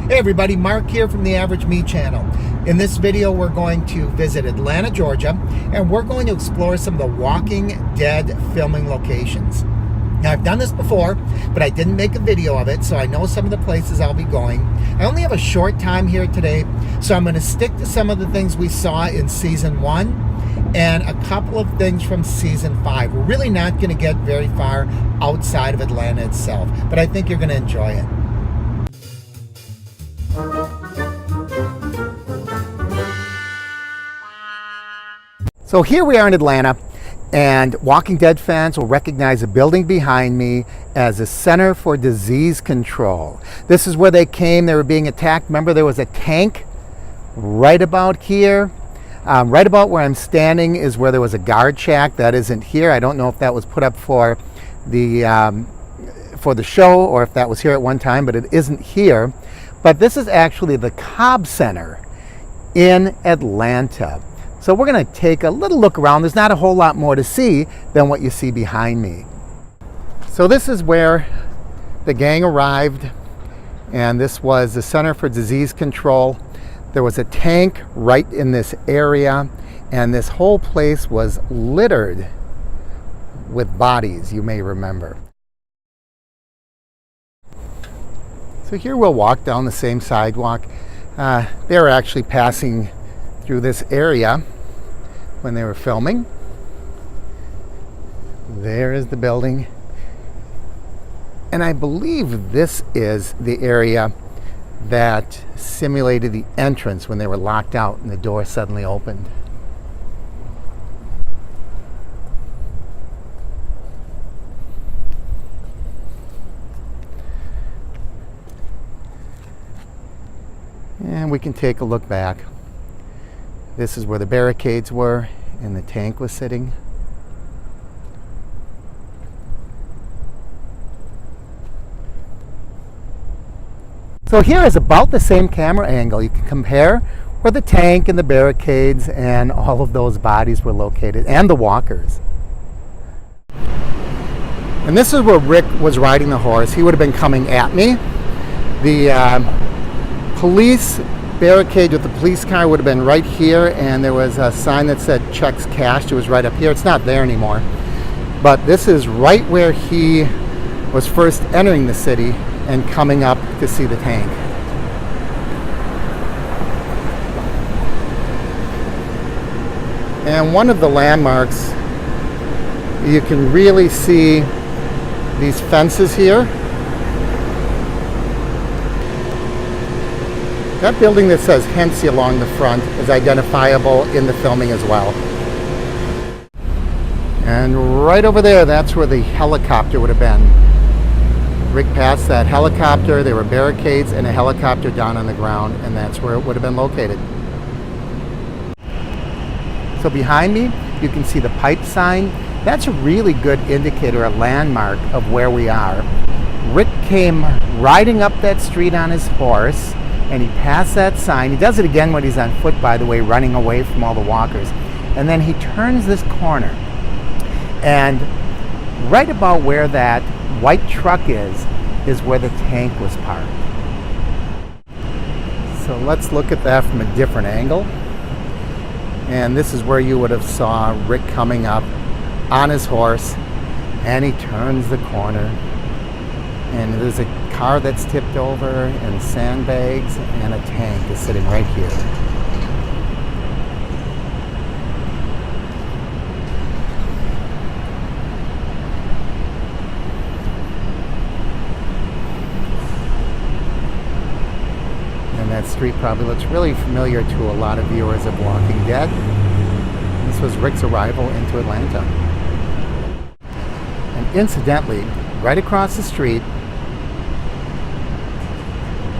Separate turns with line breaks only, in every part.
Hey everybody, Mark here from the Average Me channel. In this video we're going to visit Atlanta, Georgia, and we're going to explore some of the Walking Dead filming locations. Now I've done this before, but I didn't make a video of it, so I know some of the places I'll be going. I only have a short time here today, so I'm going to stick to some of the things we saw in Season 1 and a couple of things from Season 5. We're really not going to get very far outside of Atlanta itself, but I think you're going to enjoy it. So here we are in Atlanta, and Walking Dead fans will recognize the building behind me as a Center for Disease Control. This is where they came. They were being attacked. Remember, there was a tank right about here. Right about where I'm standing is where there was a guard shack. That isn't here. I don't know if that was put up for the show or if that was here at one time, but it isn't here. But this is actually the Cobb Center in Atlanta. So we're going to take a little look around. There's not a whole lot more to see than what you see behind me. So this is where the gang arrived, and this was the Center for Disease Control. There was a tank right in this area, and this whole place was littered with bodies, you may remember. So here we'll walk down the same sidewalk. They were actually passing through this area when they were filming. There is the building. And I believe this is the area that simulated the entrance when they were locked out and the door suddenly opened. And we can take a look back. This is where the barricades were and the tank was sitting. So here is about the same camera angle. You can compare where the tank and the barricades and all of those bodies were located, and the walkers. And this is where Rick was riding the horse. He would have been coming at me. The police barricade with the police car would have been right here, and there was a sign that said checks cashed. It was right up here. It's not there anymore. But this is right where he was first entering the city and coming up to see the tank. And one of the landmarks, you can really see these fences here. That building that says Hensi along the front is identifiable in the filming as well. And right over there, that's where the helicopter would have been. Rick passed that helicopter. There were barricades and a helicopter down on the ground, and that's where it would have been located. So behind me, you can see the pipe sign. That's a really good indicator, a landmark of where we are. Rick came riding up that street on his horse, and he passed that sign. He does it again when he's on foot, by the way, running away from all the walkers. And then he turns this corner. And right about where that white truck is where the tank was parked. So let's look at that from a different angle. And this is where you would have saw Rick coming up on his horse, and he turns the corner. And there's a car that's tipped over, and sandbags, and a tank is sitting right here. And that street probably looks really familiar to a lot of viewers of Walking Dead. This was Rick's arrival into Atlanta. And incidentally, right across the street,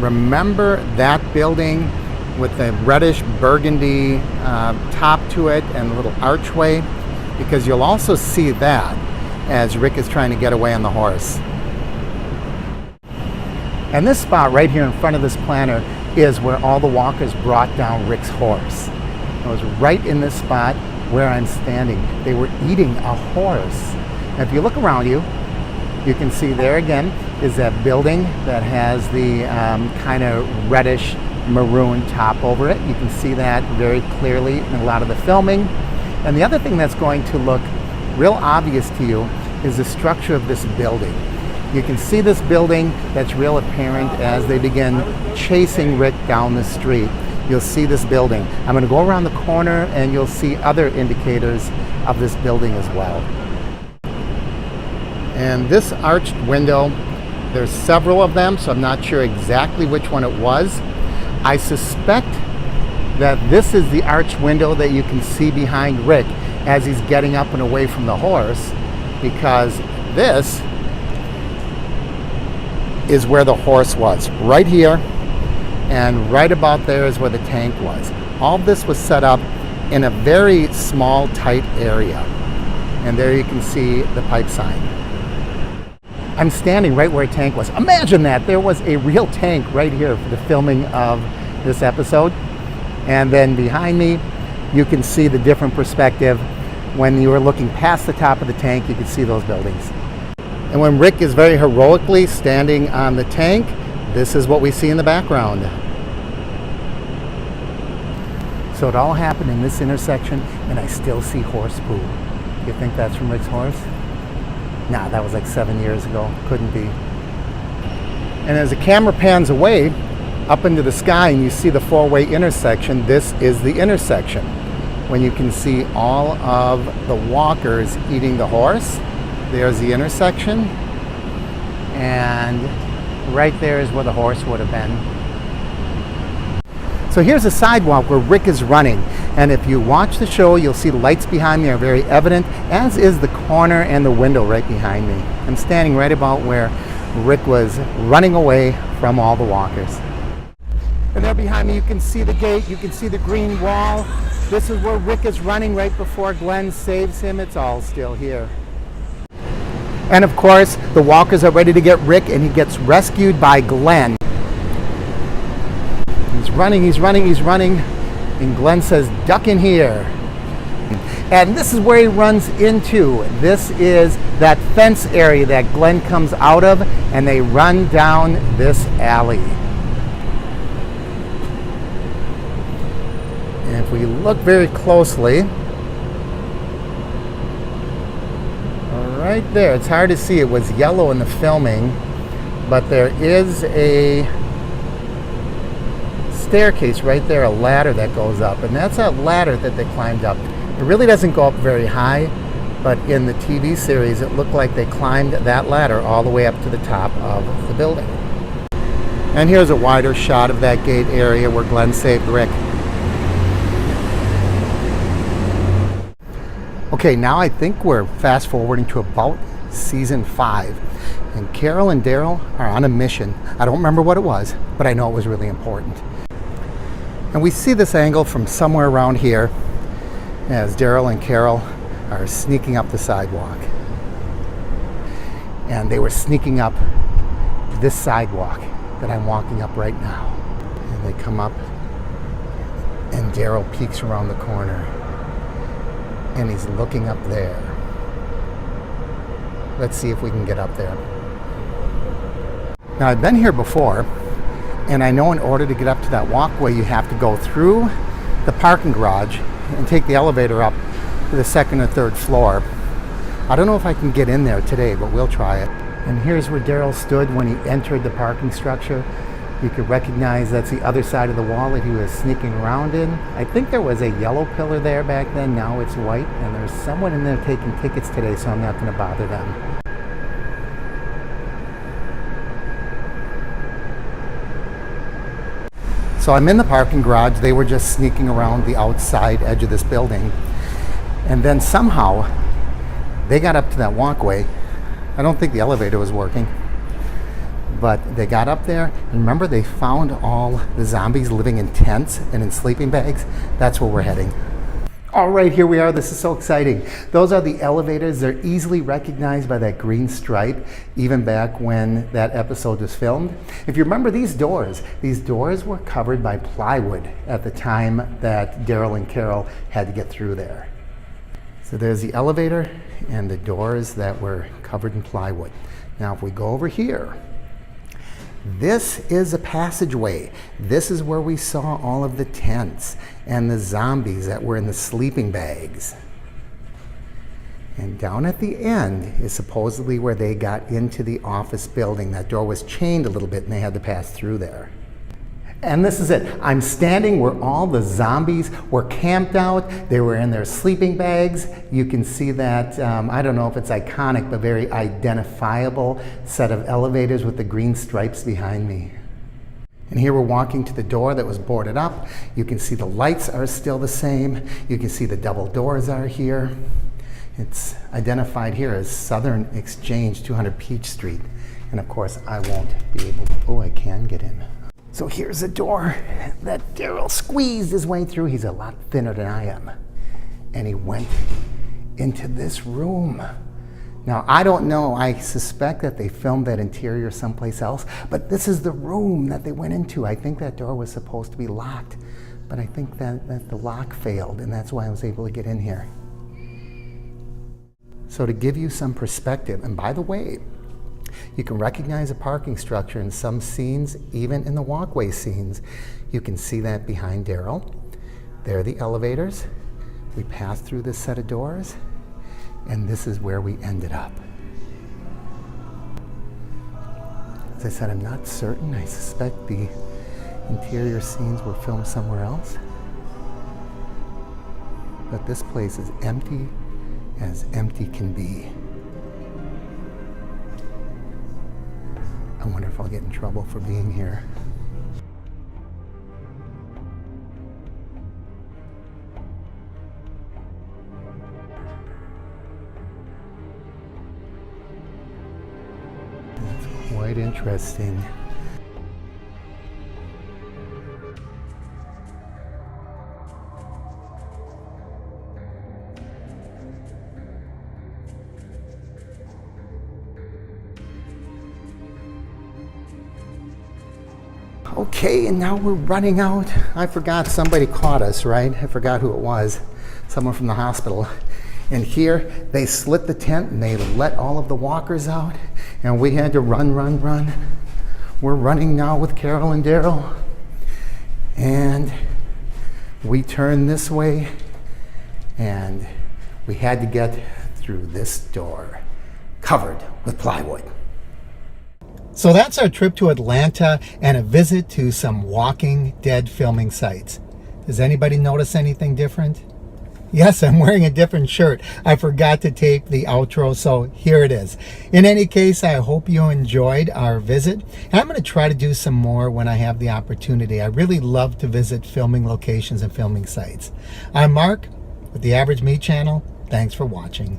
remember that building with the reddish burgundy top to it and a little archway? Because you'll also see that as Rick is trying to get away on the horse. And this spot right here in front of this planter is where all the walkers brought down Rick's horse. It was right in this spot where I'm standing. They were eating a horse. Now, if you look around you, you can see there again, is that building that has the kind of reddish maroon top over it. You can see that very clearly in a lot of the filming. And the other thing that's going to look real obvious to you is the structure of this building. You can see this building that's real apparent as they begin chasing Rick down the street. You'll see this building. I'm going to go around the corner and you'll see other indicators of this building as well. And this arched window, there's several of them, so I'm not sure exactly which one it was. I suspect that this is the arched window that you can see behind Rick as he's getting up and away from the horse, because this is where the horse was, right here, and right about there is where the tank was. All of this was set up in a very small, tight area. And there you can see the pipe sign. I'm standing right where a tank was. Imagine that, there was a real tank right here for the filming of this episode. And then behind me, you can see the different perspective. When you were looking past the top of the tank, you could see those buildings. And when Rick is very heroically standing on the tank, this is what we see in the background. So it all happened in this intersection, and I still see horse poo. You think that's from Rick's horse? Nah, that was like 7 years ago. Couldn't be. And as the camera pans away up into the sky and you see the four-way intersection, this is the intersection. When you can see all of the walkers eating the horse, there's the intersection. And right there is where the horse would have been. So here's a sidewalk where Rick is running. And if you watch the show, you'll see the lights behind me are very evident, as is the corner and the window right behind me. I'm standing right about where Rick was running away from all the walkers. And there behind me, you can see the gate, you can see the green wall. This is where Rick is running right before Glenn saves him. It's all still here. And of course, the walkers are ready to get Rick, and he gets rescued by Glenn. He's running, he's running, he's running. And Glenn says, duck in here. And this is where he runs into. This is that fence area that Glenn comes out of, and they run down this alley. And if we look very closely, right there, it's hard to see, it was yellow in the filming, but there is a staircase right there, a ladder that goes up, and that's a ladder that they climbed up. It really doesn't go up very high, but in the TV series it looked like they climbed that ladder all the way up to the top of the building. And here's a wider shot of that gate area where Glenn saved Rick. Okay, now I think we're fast forwarding to about season 5. And Carol and Daryl are on a mission. I don't remember what it was, but I know it was really important. And we see this angle from somewhere around here as Daryl and Carol are sneaking up the sidewalk. And they were sneaking up this sidewalk that I'm walking up right now. And they come up, and Daryl peeks around the corner. And he's looking up there. Let's see if we can get up there. Now, I've been here before, and I know in order to get up to that walkway, you have to go through the parking garage and take the elevator up to the second or third floor. I don't know if I can get in there today, but we'll try it. And here's where Daryl stood when he entered the parking structure. You could recognize that's the other side of the wall that he was sneaking around in. I think there was a yellow pillar there back then. Now it's white, and there's someone in there taking tickets today, so I'm not going to bother them. So I'm in the parking garage. They were just sneaking around the outside edge of this building. And then somehow they got up to that walkway. I don't think the elevator was working. But they got up there, and remember, they found all the zombies living in tents and in sleeping bags. That's where we're heading. All right, here we are. This is so exciting. Those are the elevators. They're easily recognized by that green stripe, even back when that episode was filmed. If you remember these doors were covered by plywood at the time that Daryl and Carol had to get through there. So there's the elevator and the doors that were covered in plywood. Now, if we go over here, This is a passageway. This is where we saw all of the tents and the zombies that were in the sleeping bags. And down at the end is supposedly where they got into the office building. That door was chained a little bit and they had to pass through there. And this is it. I'm standing where all the zombies were camped out. They were in their sleeping bags. You can see that, I don't know if it's iconic, but very identifiable set of elevators with the green stripes behind me. And here we're walking to the door that was boarded up. You can see the lights are still the same. You can see the double doors are here. It's identified here as Southern Exchange, 200 Peach Street. And of course, I won't be able to, oh, I can get in. So here's a door that Daryl squeezed his way through. He's a lot thinner than I am. And he went into this room. Now, I don't know. I suspect that they filmed that interior someplace else. But this is the room that they went into. I think that door was supposed to be locked. But I think that the lock failed. And that's why I was able to get in here. So to give you some perspective, and by the way, you can recognize a parking structure in some scenes, even in the walkway scenes. You can see that behind Daryl. There are the elevators. We passed through this set of doors, and this is where we ended up. As I said, I'm not certain. I suspect the interior scenes were filmed somewhere else. But this place is empty as empty can be. I wonder if I'll get in trouble for being here. It's quite interesting. Okay, and now we're running out. I forgot somebody caught us, right? I forgot who it was. Someone from the hospital. And here, they slit the tent and they let all of the walkers out. And we had to run. We're running now with Carol and Daryl. And we turned this way. And we had to get through this door, covered with plywood. So that's our trip to Atlanta and a visit to some Walking Dead filming sites. Does anybody notice anything different? Yes, I'm wearing a different shirt. I forgot to tape the outro, so here it is. In any case, I hope you enjoyed our visit. And I'm going to try to do some more when I have the opportunity. I really love to visit filming locations and filming sites. I'm Mark with the Average Me channel. Thanks for watching.